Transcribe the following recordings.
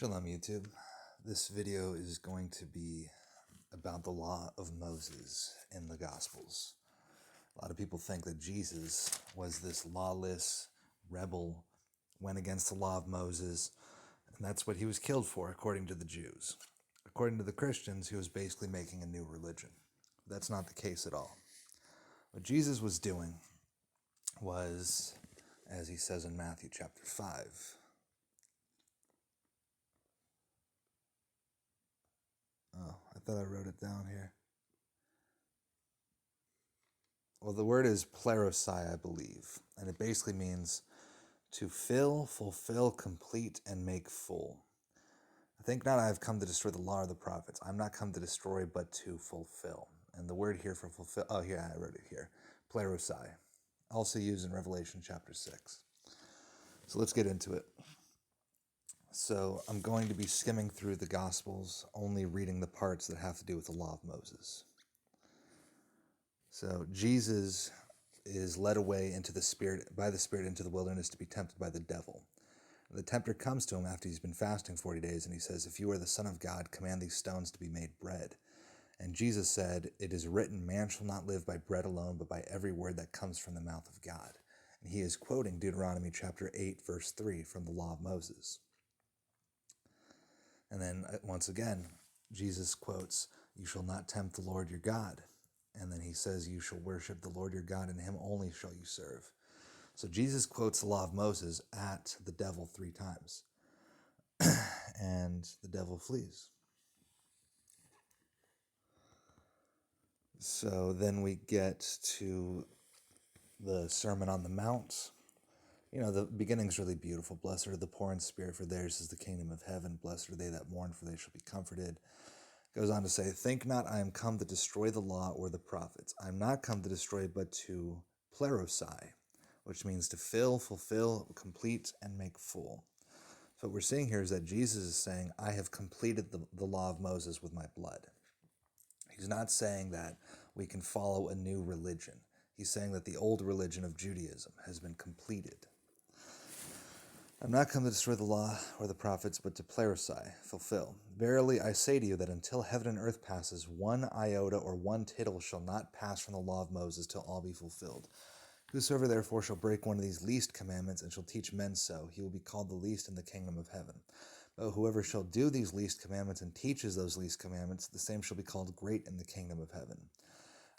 Shalom YouTube. This video is going to be about the law of Moses in the Gospels. A lot of people think that Jesus was this lawless rebel, went against the law of Moses, and that's what he was killed for according to the Jews. According to the Christians, he was basically making a new religion. That's not the case at all. What Jesus was doing was, as he says in Matthew chapter 5, oh, I thought I wrote it down here. Well, the word is plerosai, I believe, and it basically means to fill, fulfill, complete, and make full. I think not I have come to destroy the law or the prophets. I'm not come to destroy, but to fulfill. And the word here for fulfill, oh, here, I wrote it here. Plerosai, also used in Revelation chapter 6. So let's get into it. So I'm going to be skimming through the Gospels, only reading the parts that have to do with the law of Moses. So Jesus is led away by the Spirit into the wilderness to be tempted by the devil. The tempter comes to him after he's been fasting 40 days, and he says, "If you are the Son of God, command these stones to be made bread." And Jesus said, "It is written, man shall not live by bread alone, but by every word that comes from the mouth of God." And he is quoting Deuteronomy chapter 8, verse 3 from the law of Moses. And then once again, Jesus quotes, "You shall not tempt the Lord your God." And then he says, "You shall worship the Lord your God, and him only shall you serve." So Jesus quotes the law of Moses at the devil 3 times. And the devil flees. So then we get to the Sermon on the Mount. The beginning's really beautiful. "Blessed are the poor in spirit, for theirs is the kingdom of heaven. Blessed are they that mourn, for they shall be comforted." Goes on to say, "Think not I am come to destroy the law or the prophets. I am not come to destroy, but to plerosai," which means to fill, fulfill, complete, and make full. So what we're seeing here is that Jesus is saying, "I have completed the law of Moses with my blood." He's not saying that we can follow a new religion. He's saying that the old religion of Judaism has been completed. "I'm not come to destroy the law or the prophets, but to plerosai, fulfill. Verily I say to you that until heaven and earth passes, one iota or one tittle shall not pass from the law of Moses till all be fulfilled. Whosoever therefore shall break one of these least commandments and shall teach men so, he will be called the least in the kingdom of heaven. But whoever shall do these least commandments and teaches those least commandments, the same shall be called great in the kingdom of heaven.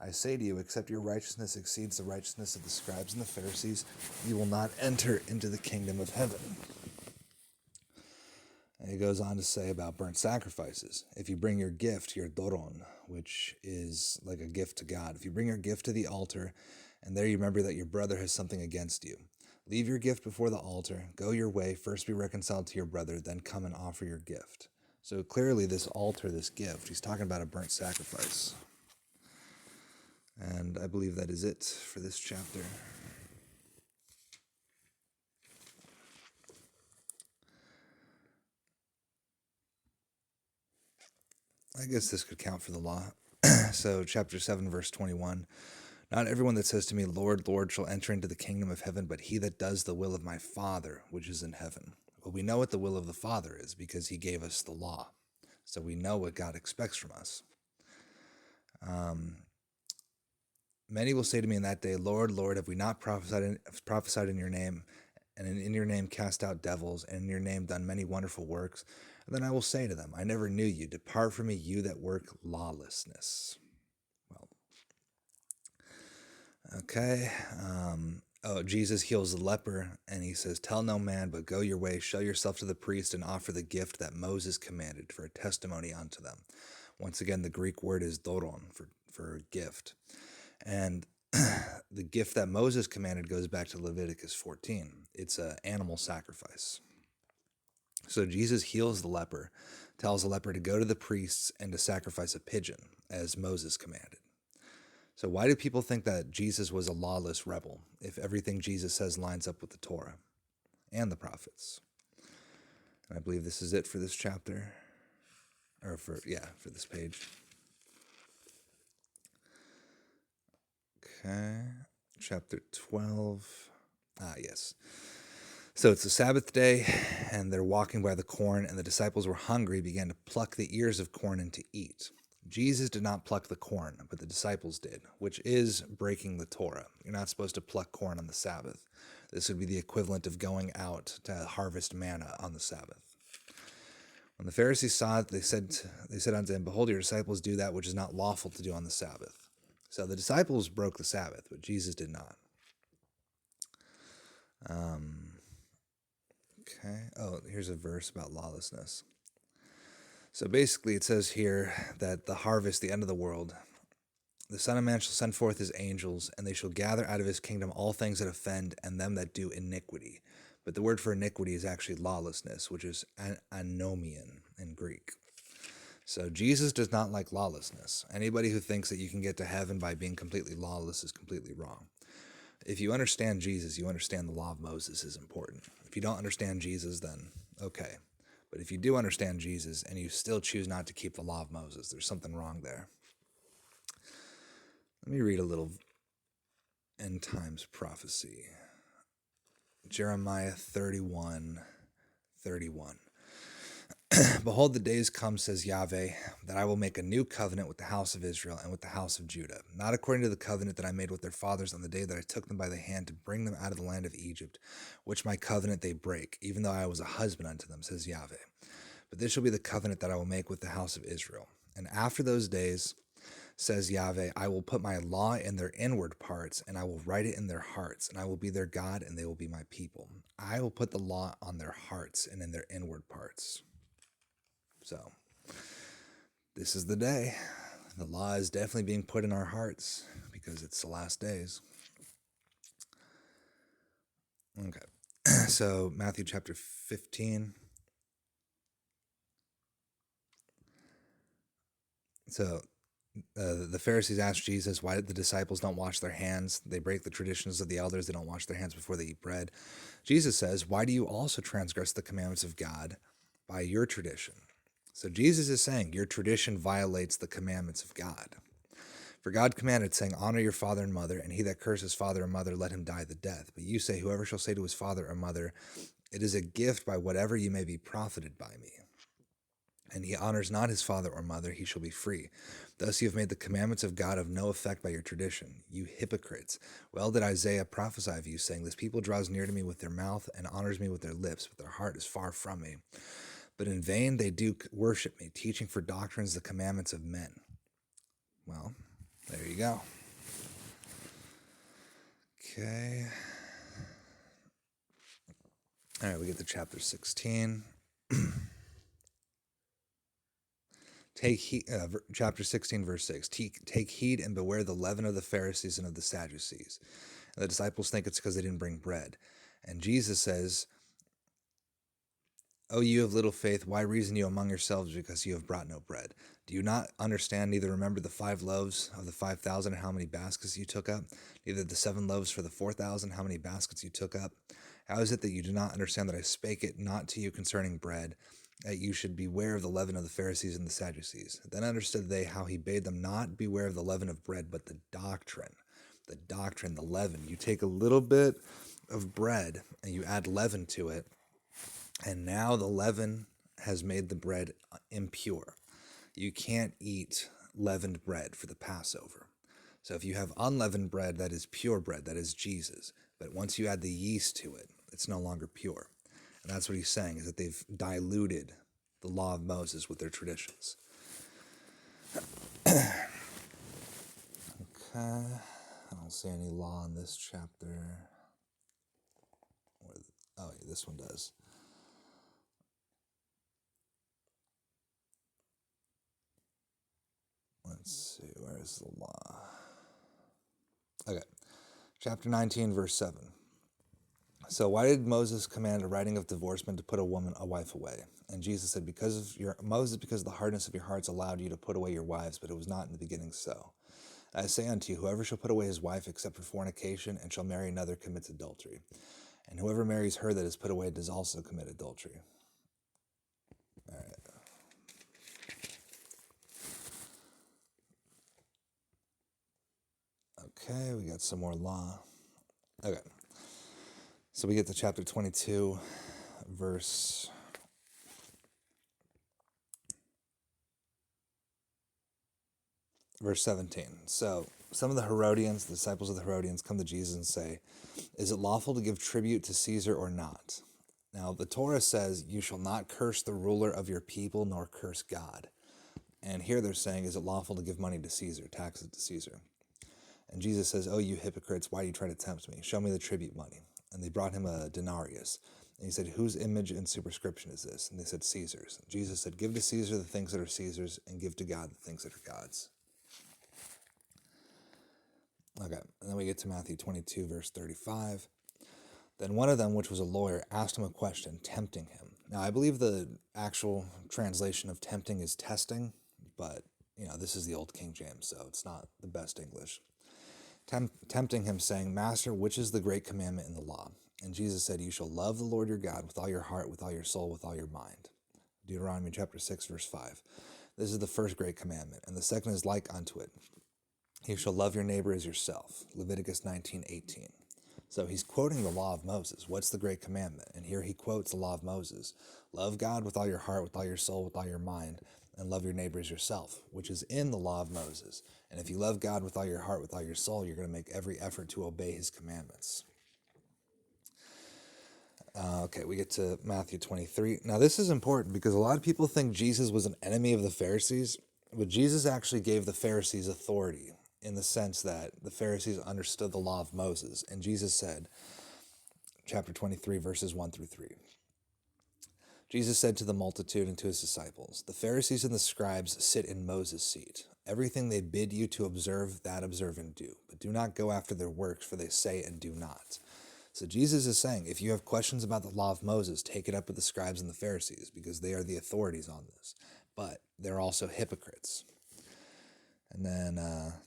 I say to you, except your righteousness exceeds the righteousness of the scribes and the Pharisees, you will not enter into the kingdom of heaven." And he goes on to say about burnt sacrifices. "If you bring your gift, your doron, which is like a gift to God, if you bring your gift to the altar, and there you remember that your brother has something against you, leave your gift before the altar, go your way, first be reconciled to your brother, then come and offer your gift." So clearly this altar, this gift, he's talking about a burnt sacrifice. And I believe that is it for this chapter. I guess this could count for the law. So chapter 7, verse 21. "Not everyone that says to me, Lord, Lord, shall enter into the kingdom of heaven, but he that does the will of my Father, which is in heaven." Well, we know what the will of the Father is because he gave us the law. So we know what God expects from us. "Many will say to me in that day, Lord, Lord, have we not prophesied in your name, and in your name cast out devils, and in your name done many wonderful works? And then I will say to them, I never knew you. Depart from me, you that work lawlessness." Well, okay. Jesus heals the leper, and he says, "Tell no man, but go your way, show yourself to the priest, and offer the gift that Moses commanded for a testimony unto them." Once again, the Greek word is doron, for gift. And the gift that Moses commanded goes back to Leviticus 14. It's an animal sacrifice. So Jesus heals the leper, tells the leper to go to the priests and to sacrifice a pigeon, as Moses commanded. So why do people think that Jesus was a lawless rebel if everything Jesus says lines up with the Torah and the prophets? And I believe this is it for this chapter, or for this page. Okay, chapter 12. Yes. So it's the Sabbath day, and they're walking by the corn, and the disciples were hungry, began to pluck the ears of corn and to eat. Jesus did not pluck the corn, but the disciples did, which is breaking the Torah. You're not supposed to pluck corn on the Sabbath. This would be the equivalent of going out to harvest manna on the Sabbath. When the Pharisees saw it, they said unto him, Behold, your disciples do that which is not lawful to do on the Sabbath. So the disciples broke the Sabbath, but Jesus did not. Okay. Oh, here's a verse about lawlessness. So basically it says here that the harvest, the end of the world, the Son of Man shall send forth his angels, and they shall gather out of his kingdom all things that offend and them that do iniquity. But the word for iniquity is actually lawlessness, which is anomian in Greek. So Jesus does not like lawlessness. Anybody who thinks that you can get to heaven by being completely lawless is completely wrong. If you understand Jesus, you understand the law of Moses is important. If you don't understand Jesus, then okay. But if you do understand Jesus and you still choose not to keep the law of Moses, there's something wrong there. Let me read a little end times prophecy. Jeremiah 31:31. Behold, the days come, says Yahweh, that I will make a new covenant with the house of Israel and with the house of Judah, not according to the covenant that I made with their fathers on the day that I took them by the hand to bring them out of the land of Egypt, which my covenant they break, even though I was a husband unto them, says Yahweh. But this shall be the covenant that I will make with the house of Israel. And after those days, says Yahweh, I will put my law in their inward parts, and I will write it in their hearts, and I will be their God, and they will be my people. I will put the law on their hearts and in their inward parts. So, this is the day. The law is definitely being put in our hearts because it's the last days. Okay. So, Matthew chapter 15. So, the Pharisees asked Jesus, why did the disciples don't wash their hands? They break the traditions of the elders. They don't wash their hands before they eat bread. Jesus says, why do you also transgress the commandments of God by your tradition? So Jesus is saying your tradition violates the commandments of God. For God commanded, saying, honor your father and mother, and he that curses father or mother, let him die the death. But you say, whoever shall say to his father or mother, it is a gift by whatever you may be profited by me, and he honors not his father or mother, he shall be free. Thus you have made the commandments of God of no effect by your tradition, you hypocrites. Well did Isaiah prophesy of you, saying, this people draws near to me with their mouth and honors me with their lips, but their heart is far from me. But in vain they do worship me, teaching for doctrines the commandments of men. Well, there you go. Okay. All right, we get to chapter 16. Take heed, chapter 16, verse 6. Take heed and beware the leaven of the Pharisees and of the Sadducees. And the disciples think it's because they didn't bring bread. And Jesus says, O you of little faith, why reason you among yourselves because you have brought no bread? Do you not understand, neither remember the 5 loaves of the 5,000 and how many baskets you took up? Neither the 7 loaves for the 4,000, how many baskets you took up? How is it that you do not understand that I spake it not to you concerning bread, that you should beware of the leaven of the Pharisees and the Sadducees? Then understood they how he bade them not beware of the leaven of bread, but the doctrine, the leaven. You take a little bit of bread and you add leaven to it, and now the leaven has made the bread impure. You can't eat leavened bread for the Passover. So if you have unleavened bread, that is pure bread, that is Jesus. But once you add the yeast to it, it's no longer pure. And that's what he's saying, is that they've diluted the law of Moses with their traditions. Okay. I don't see any law in this chapter. Oh, yeah, this one does. Let's see, where is the law? Okay. Chapter 19, verse 7. So why did Moses command a writing of divorcement to put a wife away? And Jesus said, because of the hardness of your hearts allowed you to put away your wives, but it was not in the beginning so. I say unto you, whoever shall put away his wife except for fornication, and shall marry another, commits adultery. And whoever marries her that is put away does also commit adultery. All right. Okay, we got some more law. Okay. So we get to chapter 22, verse 17. So some of the Herodians, the disciples of the Herodians, come to Jesus and say, "Is it lawful to give tribute to Caesar or not?" Now, the Torah says, "You shall not curse the ruler of your people, nor curse God." And here they're saying, "Is it lawful to give money to Caesar, taxes to Caesar?" And Jesus says, "Oh, you hypocrites, why do you try to tempt me? Show me the tribute money." And they brought him a denarius. And he said, "Whose image and superscription is this?" And they said, "Caesar's." And Jesus said, "Give to Caesar the things that are Caesar's, and give to God the things that are God's." Okay, and then we get to Matthew 22, verse 35. Then one of them, which was a lawyer, asked him a question, tempting him. Now, I believe the actual translation of tempting is testing, but, this is the old King James, so it's not the best English. Tempting him, saying, "Master, which is the great commandment in the law?" And Jesus said, "You shall love the Lord your God with all your heart, with all your soul, with all your mind." Deuteronomy chapter 6, verse 5. This is the first great commandment, and the second is like unto it. You shall love your neighbor as yourself. Leviticus 19:18. So he's quoting the law of Moses. What's the great commandment? And here he quotes the law of Moses. Love God with all your heart, with all your soul, with all your mind, and love your neighbor as yourself, which is in the law of Moses. And if you love God with all your heart, with all your soul, you're going to make every effort to obey his commandments. Okay, we get to Matthew 23. Now, this is important because a lot of people think Jesus was an enemy of the Pharisees, but Jesus actually gave the Pharisees authority in the sense that the Pharisees understood the law of Moses. And Jesus said, chapter 23, verses 1 through 3. Jesus said to the multitude and to his disciples, "The Pharisees and the scribes sit in Moses' seat. Everything they bid you to observe, that observe and do. But do not go after their works, for they say and do not." So Jesus is saying, if you have questions about the law of Moses, take it up with the scribes and the Pharisees, because they are the authorities on this. But they're also hypocrites. And then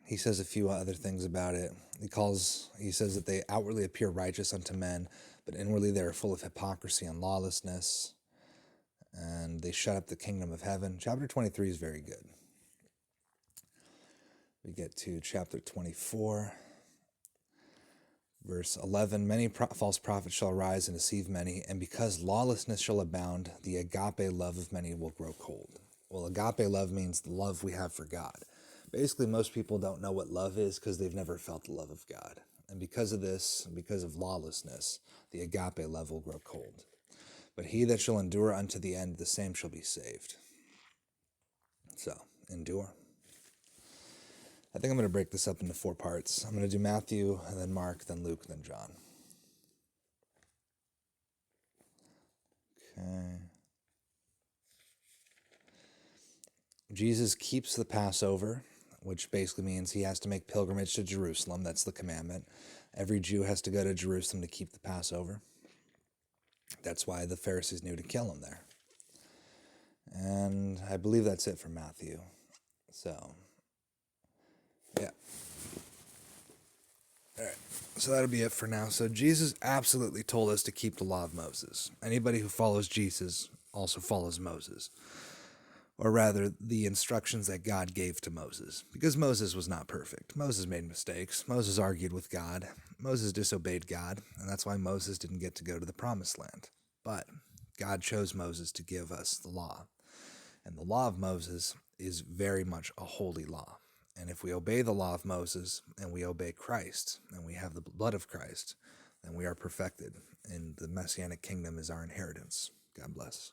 he says a few other things about it. He says that they outwardly appear righteous unto men, but inwardly they are full of hypocrisy and lawlessness, and they shut up the kingdom of heaven. Chapter 23 is very good. We get to chapter 24, verse 11. "Many false prophets shall arise and deceive many, and because lawlessness shall abound, the agape love of many will grow cold." Well, agape love means the love we have for God. Basically, most people don't know what love is because they've never felt the love of God. And because of this, because of lawlessness, the agape love will grow cold. "But he that shall endure unto the end, the same shall be saved." So, endure. I think I'm going to break this up into 4 parts. I'm going to do Matthew, and then Mark, then Luke, then John. Okay. Jesus keeps the Passover, which basically means he has to make pilgrimage to Jerusalem. That's the commandment. Every Jew has to go to Jerusalem to keep the Passover. That's why the Pharisees knew to kill him there. And I believe that's it for Matthew. So, yeah. All right. So that'll be it for now. So Jesus absolutely told us to keep the law of Moses. Anybody who follows Jesus also follows Moses. Or rather, the instructions that God gave to Moses. Because Moses was not perfect. Moses made mistakes. Moses argued with God. Moses disobeyed God. And that's why Moses didn't get to go to the promised land. But God chose Moses to give us the law. And the law of Moses is very much a holy law. And if we obey the law of Moses and we obey Christ and we have the blood of Christ, then we are perfected. And the Messianic kingdom is our inheritance. God bless.